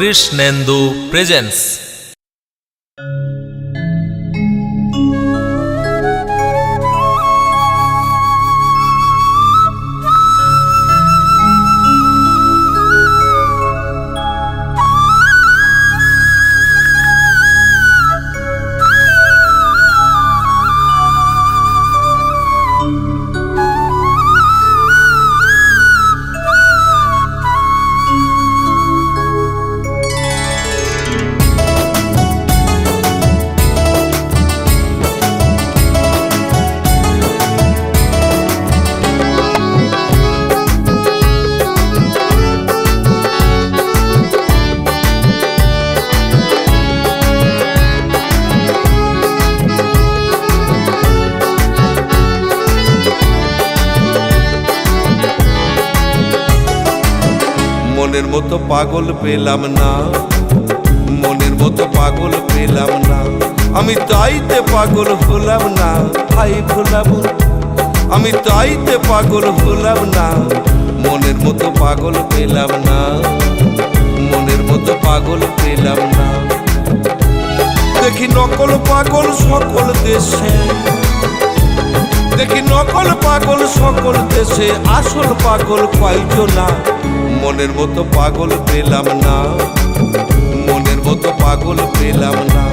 Krishnendu presence. মনের মতো পাগল পেলাম না, মনের মতো পাগল পেলাম না, আমি তাইতে পাগল হলাম না। হাই ভোলাম, আমি তাইতে পাগল হলাম না, মনের মতো পাগল পেলাম না, মনের মতো পাগল পেলাম না। দেখি নকল পাগল সকল দেশে, দেখি নকল পাগল সকল দেশে, আসল পাগল পাইছো না। মনের মতো পাগল পেলাম না, মনের মতো পাগল পেলাম না।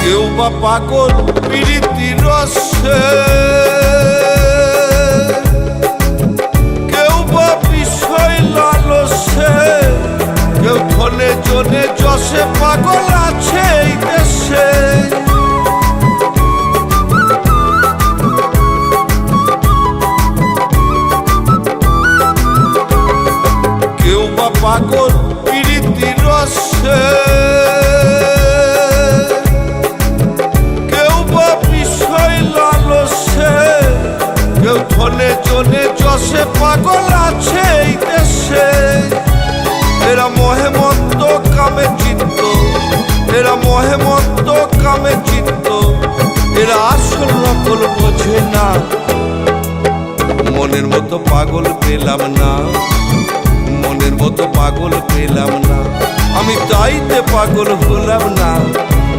কেউ বা পাগল প্রীতির রসে, কেউ বা বিষয় লালসে, কেউ ধনে জনে যশে পাগল আছে এই দেশে। কেউ বা পাগল প্রীতির রসে, ধনে জনে যশে পাগল আছে এই দেশে। এরা মহেমন্ত কামে চিত্ত, এরা মহেমন্ত কামে চিত্ত, এরা আসল নকল বোঝে না। মনের মতো পাগল পেলাম না, মনের মতো পাগল পেলাম না, আমি তাইতে পাগল হলাম না,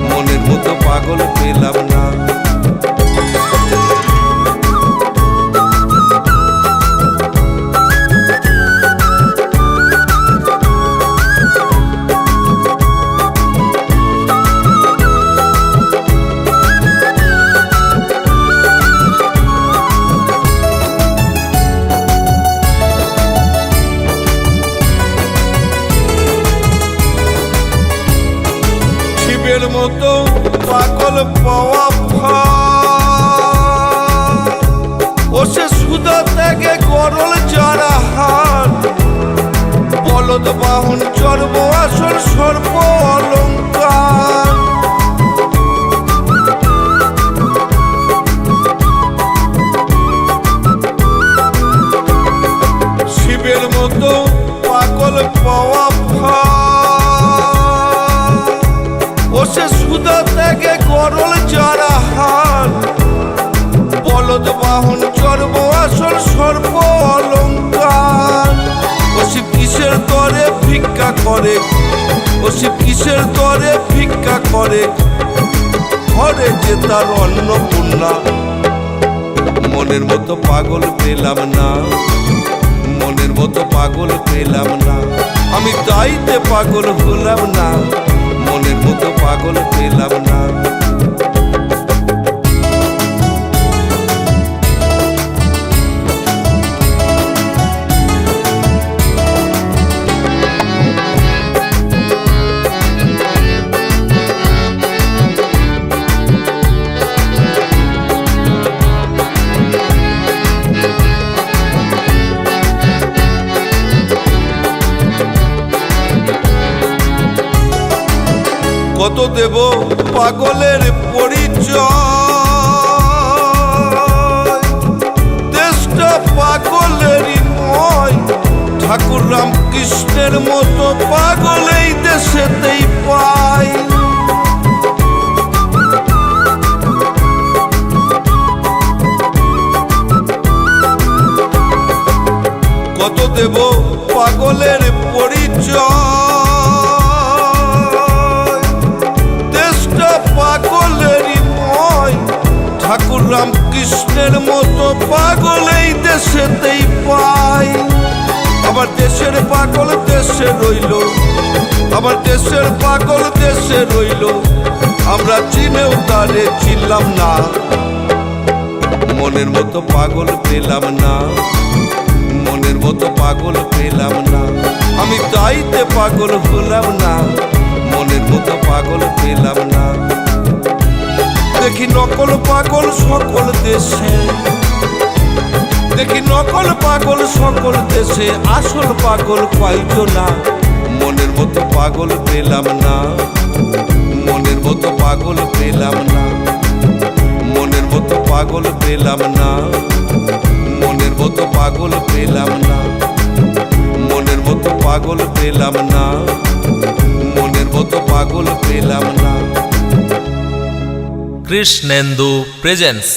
মনের মতো পাগল পেলাম না। শিবের মতো পাগল পাওয়া ভার, ও সে সুদা ত্যাগে গরল যারা হাত, বলদ বাহন চর্ব আসল সর্ব অলঙ্কার। শিবের মতো পাগল পাওয়া ভার, ও সে সুদা ত্যাগে গরল যারা হাত, বলদ বাহন চর্ব আসল সর্ব অলঙ্কার। ও শিব কিসের দরে ভিক্ষা করে, ও শিব কিসের দরে ভিক্ষা করে, ঘরে যে তার অন্নপূর্ণা। মনের মতো পাগল পেলাম না, মনের মতো পাগল পেলাম না, আমি তাইতে পাগল হলাম না, মনের মতো পাগল পেলাম না। কত দেব পাগলের পরিচয়, দেশটা পাগলেরই নয়, ঠাকুর রামকৃষ্ণের মতো পাগল এই দেশেতেই পাই। কত দেব পাগলের পরিচয়, দেশটা পাগলেরই নয়, ঠাকুর রামকৃষ্ণের মতো পাগল এই দেশেতেই পাই। আবার দেশের পাগল দেশে রইল, আবার দেশের পাগল দেশে রইল, আমরা চিনেও তারে চিনলাম না, মনের মতো পাগল পেলাম না, মনের মতো পাগল পেলাম না, আমি তাইতে পাগল হলাম না, মনের মতো পাগল পেলাম না। দেখি নকল পাগল সকল দেশে, দেখি নকল পাগল সকল দেশে, আসল পাগল পাইতো না, মনের মতো পাগল পেলাম না, মনের মতো পাগল পেলাম না, মনের মতো পাগল পেলাম না, মনের মতো পাগল পেলাম না, মনের মতো পাগল পেলাম না, মনের মতো পাগল পেলাম না। কৃষ্ণেন্দু প্রেজেন্স।